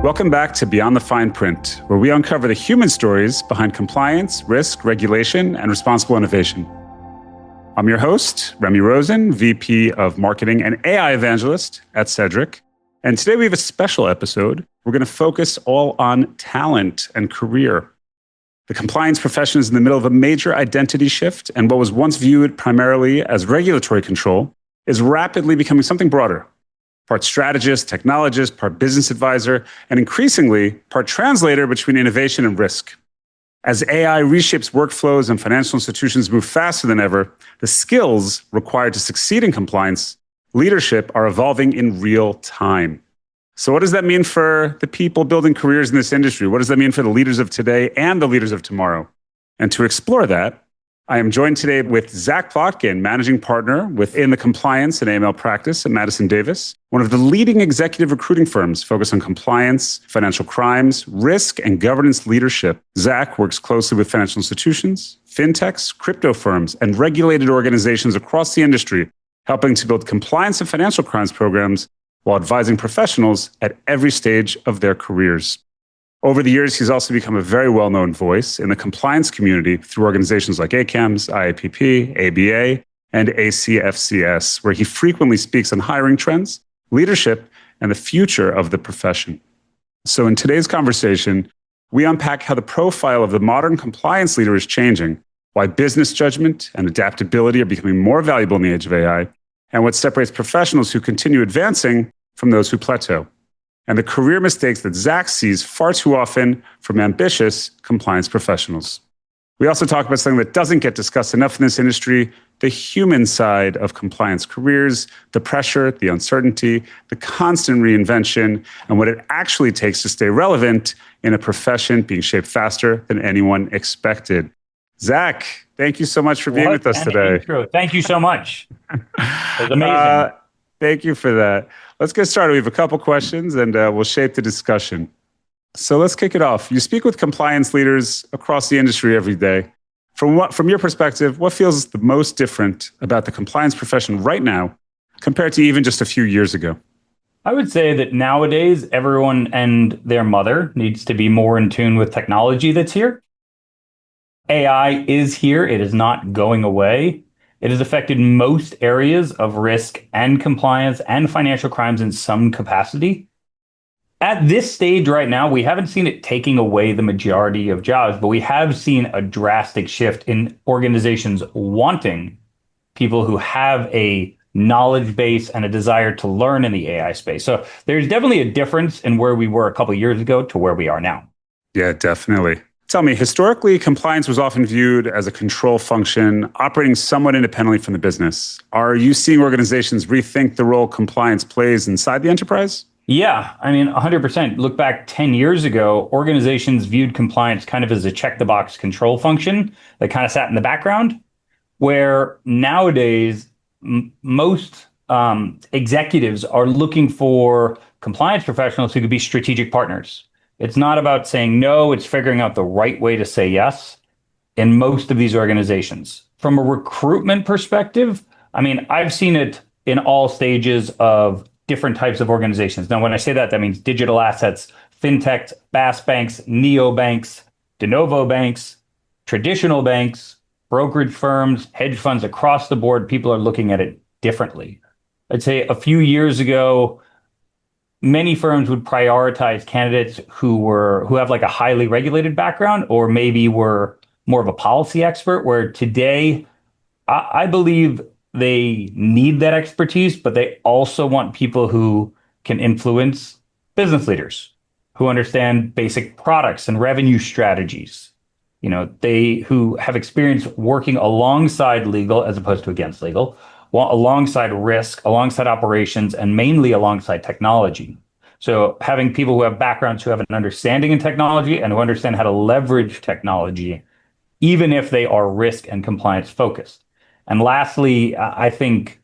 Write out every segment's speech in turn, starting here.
Welcome back to Beyond the Fine Print, where we uncover the human stories behind compliance, risk, regulation, and responsible innovation. I'm your host, Remy Rosen, VP of Marketing and AI Evangelist at Cedric. And today we have a special episode. We're going to focus all on talent and career. The compliance profession is in the middle of a major identity shift, and what was once viewed primarily as regulatory control is rapidly becoming something broader. Part strategist, technologist, part business advisor, and increasingly part translator between innovation and risk. As AI reshapes workflows and financial institutions move faster than ever, the skills required to succeed in compliance leadership are evolving in real time. So what does that mean for the people building careers in this industry? What does that mean for the leaders of today and the leaders of tomorrow? And to explore that, I am joined today with Zach Plotkin, managing partner within the compliance and AML practice at Madison Davis, one of the leading executive recruiting firms focused on compliance, financial crimes, risk, and governance leadership. Zach works closely with financial institutions, fintechs, crypto firms, and regulated organizations across the industry, helping to build compliance and financial crimes programs while advising professionals at every stage of their careers. Over the years, he's also become a very well-known voice in the compliance community through organizations like ACAMS, IAPP, ABA, and ACFCS, where he frequently speaks on hiring trends, leadership, and the future of the profession. So in today's conversation, we unpack how the profile of the modern compliance leader is changing, why business judgment and adaptability are becoming more valuable in the age of AI, and what separates professionals who continue advancing from those who plateau, and the career mistakes that Zach sees far too often from ambitious compliance professionals. We also talk about something that doesn't get discussed enough in this industry, the human side of compliance careers, the pressure, the uncertainty, the constant reinvention, and what it actually takes to stay relevant in a profession being shaped faster than anyone expected. Zach, thank you so much for being with us today. Intro. Thank you so much. It was amazing. Thank you for that. Let's get started. We have a couple questions and we'll shape the discussion. So let's kick it off. You speak with compliance leaders across the industry every day. From your perspective, what feels the most different about the compliance profession right now compared to even just a few years ago? I would say that nowadays, everyone and their mother needs to be more in tune with technology that's here. AI is here. It is not going away. It has affected most areas of risk and compliance and financial crimes in some capacity. At this stage right now, we haven't seen it taking away the majority of jobs, but we have seen a drastic shift in organizations wanting people who have a knowledge base and a desire to learn in the AI space. So there's definitely a difference in where we were a couple of years ago to where we are now. Yeah, definitely. Tell me, historically, compliance was often viewed as a control function operating somewhat independently from the business. Are you seeing organizations rethink the role compliance plays inside the enterprise? Yeah, 100%. Look back 10 years ago, organizations viewed compliance kind of as a check-the-box control function that kind of sat in the background, where nowadays most executives are looking for compliance professionals who could be strategic partners. It's not about saying no, it's figuring out the right way to say yes in most of these organizations. From a recruitment perspective, I've seen it in all stages of different types of organizations. Now, when I say that, that means digital assets, fintech, BaaS banks, neobanks, de novo banks, traditional banks, brokerage firms, hedge funds across the board. People are looking at it differently. I'd say a few years ago, many firms would prioritize candidates who have like a highly regulated background or maybe were more of a policy expert, where today I believe they need that expertise, but they also want people who can influence business leaders, who understand basic products and revenue strategies. Who have experience working alongside legal as opposed to against legal, alongside risk, alongside operations, and mainly alongside technology. So having people who have backgrounds who have an understanding in technology and who understand how to leverage technology, even if they are risk and compliance focused. And lastly, I think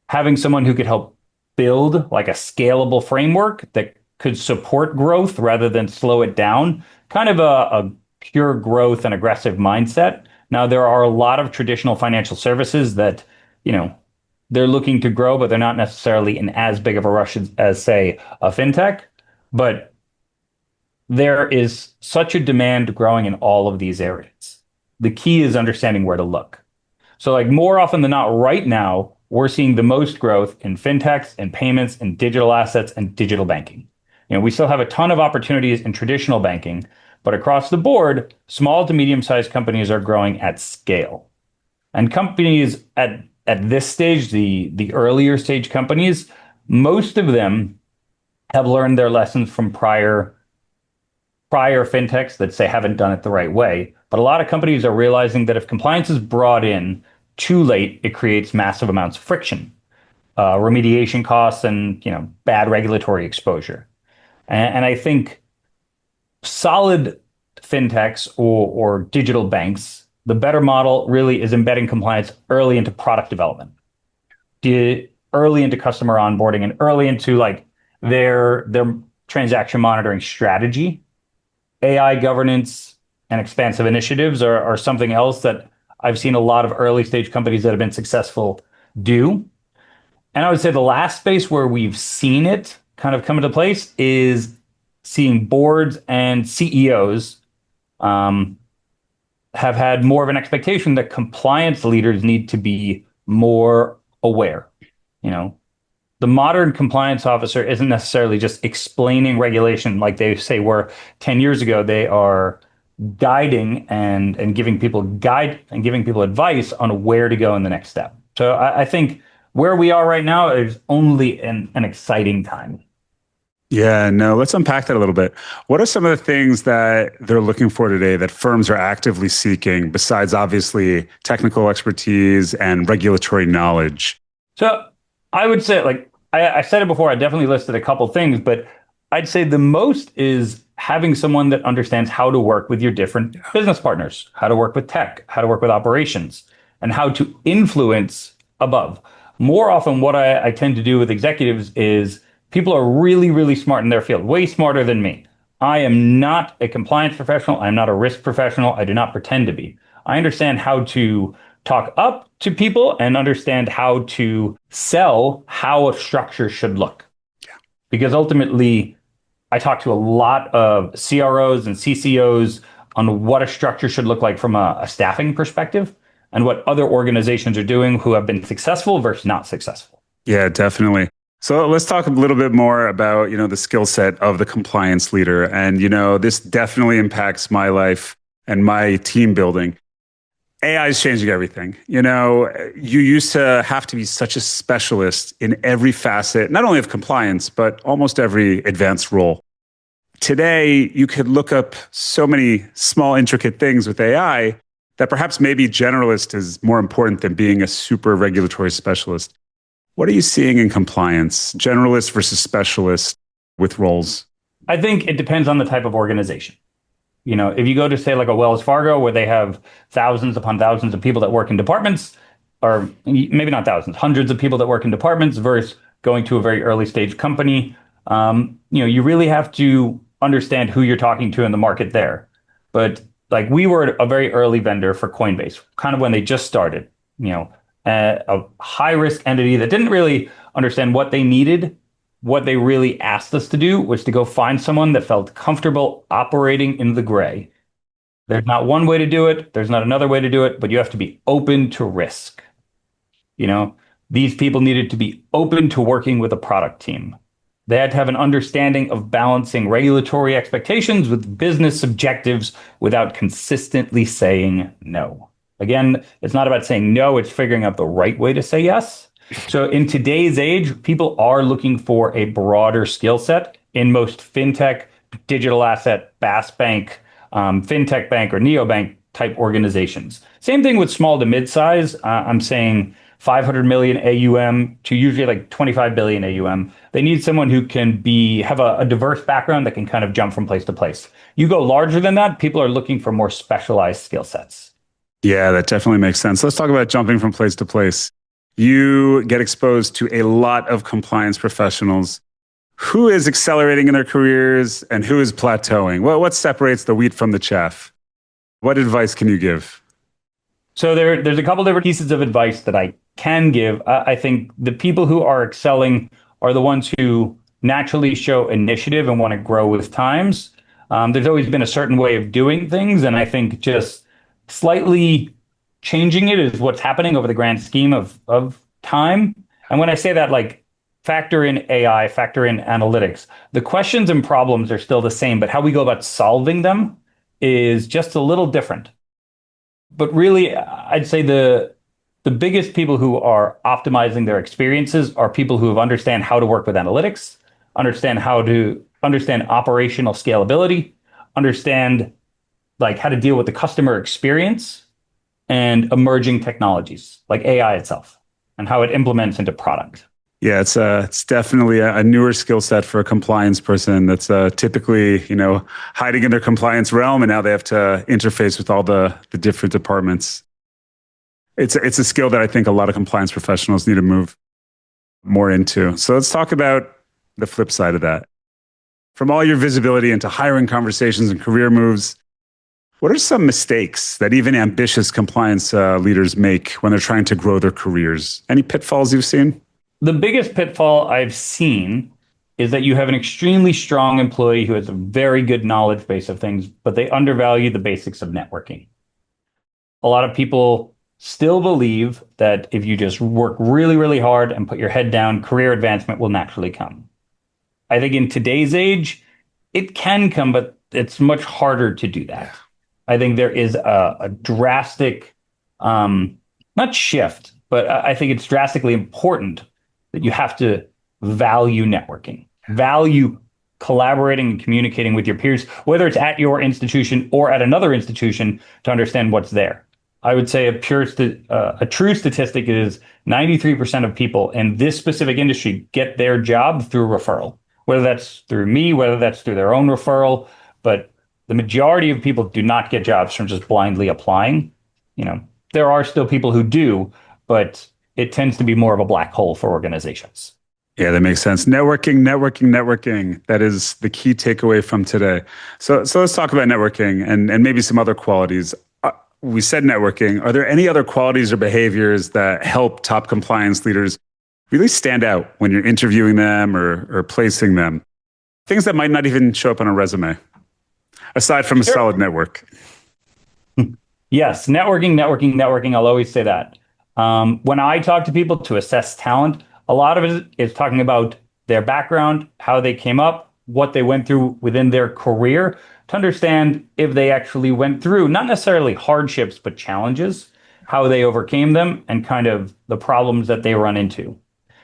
having someone who could help build like a scalable framework that could support growth rather than slow it down, kind of a pure growth and aggressive mindset. Now, there are a lot of traditional financial services that, they're looking to grow, but they're not necessarily in as big of a rush as say, a fintech. But there is such a demand growing in all of these areas. The key is understanding where to look. So like more often than not right now, we're seeing the most growth in fintechs and payments and digital assets and digital banking. We still have a ton of opportunities in traditional banking, but across the board, small to medium-sized companies are growing at scale. And companies at this stage, the earlier stage companies, most of them have learned their lessons from prior fintechs that say haven't done it the right way. But a lot of companies are realizing that if compliance is brought in too late, it creates massive amounts of friction, remediation costs, and bad regulatory exposure. And I think solid fintechs or digital banks, the better model really is embedding compliance early into product development, early into customer onboarding, and early into like their transaction monitoring strategy. AI governance and expansive initiatives are something else that I've seen a lot of early stage companies that have been successful do. And I would say the last space where we've seen it kind of come into place is seeing boards and CEOs have had more of an expectation that compliance leaders need to be more aware. You know, the modern compliance officer isn't necessarily just explaining regulation like they say were 10 years ago. They are guiding and giving people advice on where to go in the next step. So I think where we are right now is only an exciting time. Yeah, no, let's unpack that a little bit. What are some of the things that they're looking for today that firms are actively seeking besides obviously technical expertise and regulatory knowledge? So I would say, like I said it before, I definitely listed a couple things, but I'd say the most is having someone that understands how to work with your different business partners, how to work with tech, how to work with operations, and how to influence above. More often, what I tend to do with executives is people are really, really smart in their field, way smarter than me. I am not a compliance professional. I'm not a risk professional. I do not pretend to be. I understand how to talk up to people and understand how to sell how a structure should look. Because ultimately, I talk to a lot of CROs and CCOs on what a structure should look like from a staffing perspective and what other organizations are doing who have been successful versus not successful. Yeah, definitely. So let's talk a little bit more about, the skill set of the compliance leader. And, this definitely impacts my life and my team building. AI is changing everything. You used to have to be such a specialist in every facet, not only of compliance, but almost every advanced role. Today, you could look up so many small, intricate things with AI that perhaps maybe generalist is more important than being a super regulatory specialist. What are you seeing in compliance, generalist versus specialist with roles? I think it depends on the type of organization. If you go to say like a Wells Fargo where they have thousands upon thousands of people that work in departments, or maybe not thousands, hundreds of people that work in departments versus going to a very early stage company, you really have to understand who you're talking to in the market there. But like we were a very early vendor for Coinbase, kind of when they just started, a high risk entity that didn't really understand what they needed. What they really asked us to do was to go find someone that felt comfortable operating in the gray. There's not one way to do it. There's not another way to do it, but you have to be open to risk. These people needed to be open to working with a product team. They had to have an understanding of balancing regulatory expectations with business objectives without consistently saying no. Again, it's not about saying no, it's figuring out the right way to say yes. So in today's age, people are looking for a broader skill set in most fintech, digital asset, BaaS bank, fintech bank, or neobank type organizations. Same thing with small to mid-size. I'm saying 500 million AUM to usually like 25 billion AUM. They need someone who can have a diverse background that can kind of jump from place to place. You go larger than that, people are looking for more specialized skill sets. Yeah, that definitely makes sense. Let's talk about jumping from place to place. You get exposed to a lot of compliance professionals. Who is accelerating in their careers and who is plateauing? Well, what separates the wheat from the chaff? What advice can you give? So there's a couple different pieces of advice that I can give. I think the people who are excelling are the ones who naturally show initiative and want to grow with times. There's always been a certain way of doing things, and I think just slightly changing it is what's happening over the grand scheme of time. And when I say that, like factor in AI, factor in analytics, the questions and problems are still the same, but how we go about solving them is just a little different. But really, I'd say the biggest people who are optimizing their experiences are people who have understand how to work with analytics, understand how to understand operational scalability, understand like how to deal with the customer experience and emerging technologies like AI itself and how it implements into product. Yeah, it's definitely a newer skill set for a compliance person that's typically, hiding in their compliance realm, and now they have to interface with all the different departments. It's a skill that I think a lot of compliance professionals need to move more into. So let's talk about the flip side of that. From all your visibility into hiring conversations and career moves, what are some mistakes that even ambitious compliance leaders make when they're trying to grow their careers? Any pitfalls you've seen? The biggest pitfall I've seen is that you have an extremely strong employee who has a very good knowledge base of things, but they undervalue the basics of networking. A lot of people still believe that if you just work really, really hard and put your head down, career advancement will naturally come. I think in today's age, it can come, but it's much harder to do that. I think there is a drastic, not shift, but I think it's drastically important that you have to value networking, value collaborating and communicating with your peers, whether it's at your institution or at another institution, to understand what's there. I would say a true statistic is 93% of people in this specific industry get their job through referral, whether that's through me, whether that's through their own referral. But the majority of people do not get jobs from just blindly applying. There are still people who do, but it tends to be more of a black hole for organizations. Yeah, that makes sense. Networking, networking, networking. That is the key takeaway from today. So let's talk about networking and maybe some other qualities. We said networking. Are there any other qualities or behaviors that help top compliance leaders really stand out when you're interviewing them or placing them? Things that might not even show up on a resume, aside from a solid network. Yes, networking, networking, networking. I'll always say that. When I talk to people to assess talent, a lot of it is talking about their background, how they came up, what they went through within their career, to understand if they actually went through not necessarily hardships, but challenges, how they overcame them, and kind of the problems that they run into.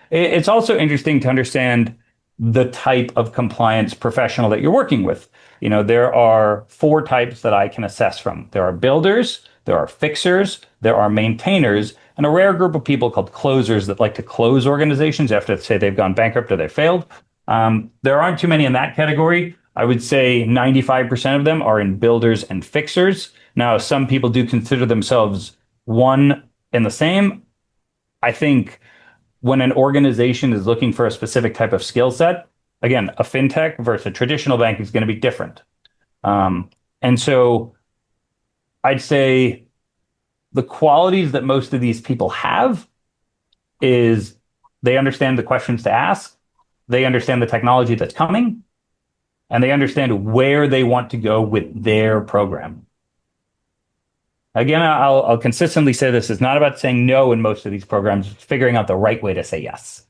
It's also interesting to understand the type of compliance professional that you're working with. There are 4 types that I can assess from. There are builders, there are fixers, there are maintainers, and a rare group of people called closers that like to close organizations after, say, they've gone bankrupt or they failed. There aren't too many in that category. I would say 95% of them are in builders and fixers. Now, some people do consider themselves one and the same. I think when an organization is looking for a specific type of skill set, again, a fintech versus a traditional bank is going to be different. And so I'd say the qualities that most of these people have is they understand the questions to ask, they understand the technology that's coming, and they understand where they want to go with their program. Again, I'll consistently say this is not about saying no in most of these programs, it's figuring out the right way to say yes.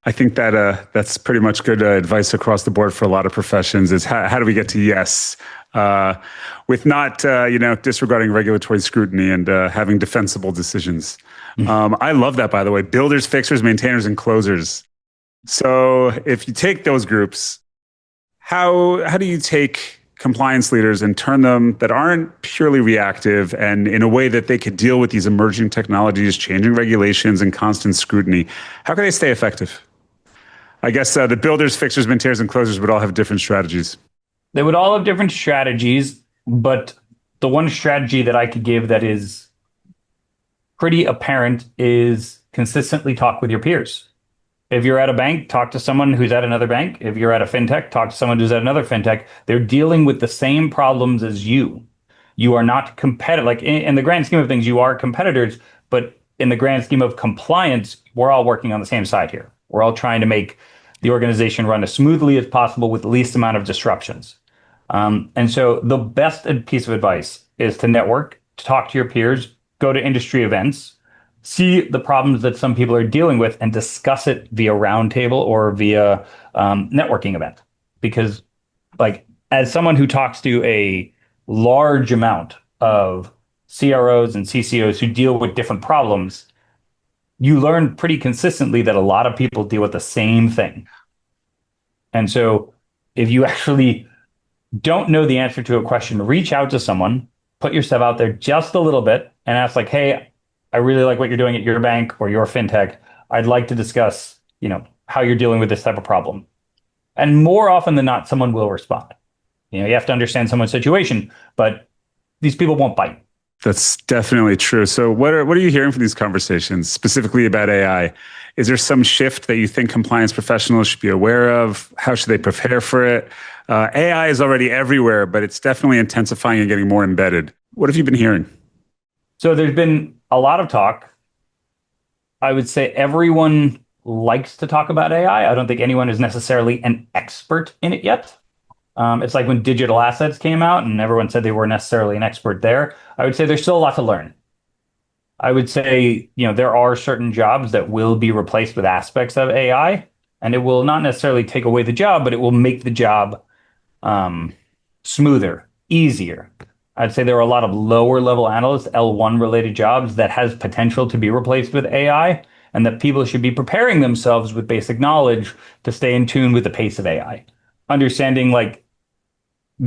I think that that's pretty much good advice across the board for a lot of professions is how do we get to yes with not, disregarding regulatory scrutiny and having defensible decisions. I love that, by the way, builders, fixers, maintainers, and closers. So if you take those groups, how do you take compliance leaders and turn them that aren't purely reactive and in a way that they could deal with these emerging technologies, changing regulations, and constant scrutiny? How can they stay effective? I guess the builders, fixers, maintainers, and closers would all have different strategies. They would all have different strategies, but the one strategy that I could give that is pretty apparent is consistently talk with your peers. If you're at a bank, talk to someone who's at another bank. If you're at a fintech, talk to someone who's at another fintech. They're dealing with the same problems as you. You are not competitive. Like in the grand scheme of things, you are competitors, but in the grand scheme of compliance, we're all working on the same side here. We're all trying to make the organization run as smoothly as possible with the least amount of disruptions. And so the best piece of advice is to network, to talk to your peers, go to industry events, see the problems that some people are dealing with, and discuss it via roundtable or via networking event. Because, like, as someone who talks to a large amount of CROs and CCOs who deal with different problems, you learn pretty consistently that a lot of people deal with the same thing. And so if you actually don't know the answer to a question, reach out to someone, put yourself out there just a little bit and ask like, hey, I really like what you're doing at your bank or your fintech. I'd like to discuss, how you're dealing with this type of problem. And more often than not, someone will respond. You have to understand someone's situation, but these people won't bite. That's definitely true. So what are you hearing from these conversations specifically about AI? Is there some shift that you think compliance professionals should be aware of? How should they prepare for it? AI is already everywhere, but it's definitely intensifying and getting more embedded. What have you been hearing? So there's been a lot of talk. I would say everyone likes to talk about AI. I don't think anyone is necessarily an expert in it yet. It's like when digital assets came out and everyone said they weren't necessarily an expert there. I would say there's still a lot to learn. I would say, there are certain jobs that will be replaced with aspects of AI, and it will not necessarily take away the job, but it will make the job smoother, easier. I'd say there are a lot of lower level analysts, L1 related jobs that has potential to be replaced with AI, and that people should be preparing themselves with basic knowledge to stay in tune with the pace of AI. Understanding like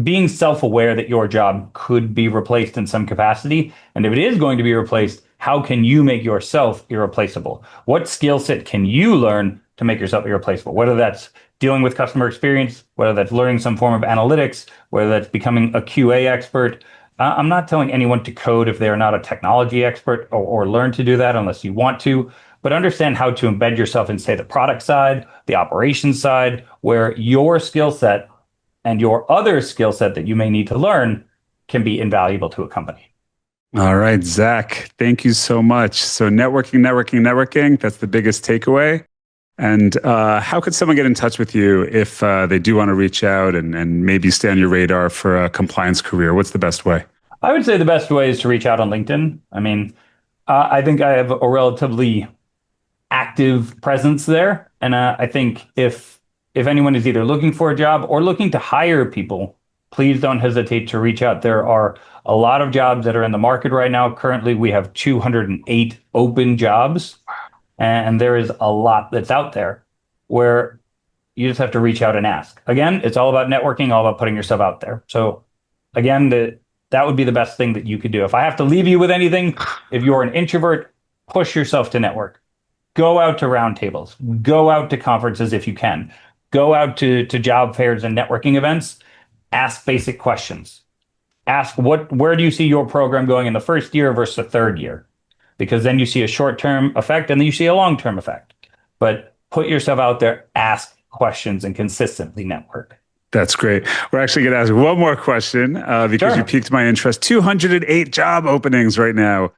being self-aware that your job could be replaced in some capacity. And if it is going to be replaced, how can you make yourself irreplaceable? What skill set can you learn to make yourself irreplaceable? Whether that's dealing with customer experience, whether that's learning some form of analytics, whether that's becoming a QA expert. I'm not telling anyone to code if they're not a technology expert or learn to do that unless you want to, but understand how to embed yourself in, say, the product side, the operations side, where your skill set and your other skill set that you may need to learn can be invaluable to a company. All right, Zach, thank you so much. So networking, networking, networking, that's the biggest takeaway. And how could someone get in touch with you if they do want to reach out and maybe stay on your radar for a compliance career? What's the best way? I would say the best way is to reach out on LinkedIn. I mean, I think I have a relatively active presence there. And I think if anyone is either looking for a job or looking to hire people, please don't hesitate to reach out. There are a lot of jobs that are in the market right now. Currently, we have 208 open jobs, and there is a lot that's out there where you just have to reach out and ask. Again, it's all about networking, all about putting yourself out there. So again, that would be the best thing that you could do. If I have to leave you with anything, if you're an introvert, push yourself to network. Go out to roundtables. Go out to conferences if you can. Go out to job fairs and networking events. Ask basic questions. Ask where do you see your program going in the first year versus the third year? Because then you see a short-term effect and then you see a long-term effect. But put yourself out there, ask questions, and consistently network. That's great. We're actually going to ask one more question because you piqued my interest. 208 job openings right now.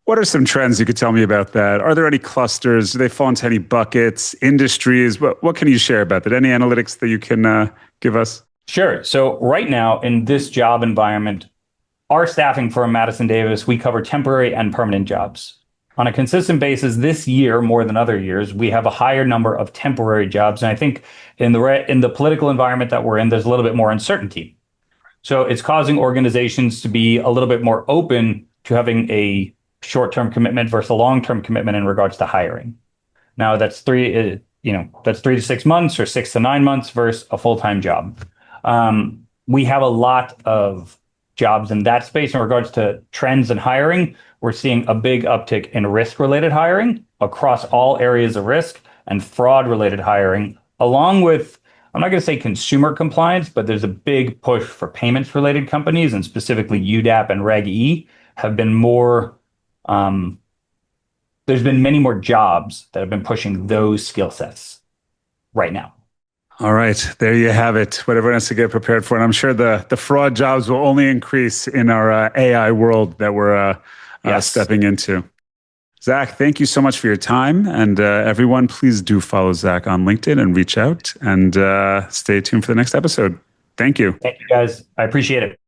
What are some trends you could tell me about that? Are there any clusters? Do they fall into any buckets, industries? What can you share about that? Any analytics that you can give us? Sure. So right now in this job environment, our staffing firm, Madison Davis, we cover temporary and permanent jobs. On a consistent basis this year, more than other years, we have a higher number of temporary jobs. And I think in the political environment that we're in, there's a little bit more uncertainty. So it's causing organizations to be a little bit more open to having a short-term commitment versus a long-term commitment in regards to hiring. Now that's 3 to 6 months or 6 to 9 months versus a full-time job. We have a lot of jobs in that space in regards to trends and hiring. We're seeing a big uptick in risk-related hiring across all areas of risk and fraud-related hiring, along with, I'm not going to say consumer compliance, but there's a big push for payments-related companies, and specifically UDAP and Reg E have been more. There's been many more jobs that have been pushing those skill sets right now. All right, there you have it. What everyone has to get prepared for. And I'm sure the fraud jobs will only increase in our AI world that we're stepping into. Zach, thank you so much for your time. And everyone, please do follow Zach on LinkedIn and reach out and stay tuned for the next episode. Thank you. Thank you, guys. I appreciate it.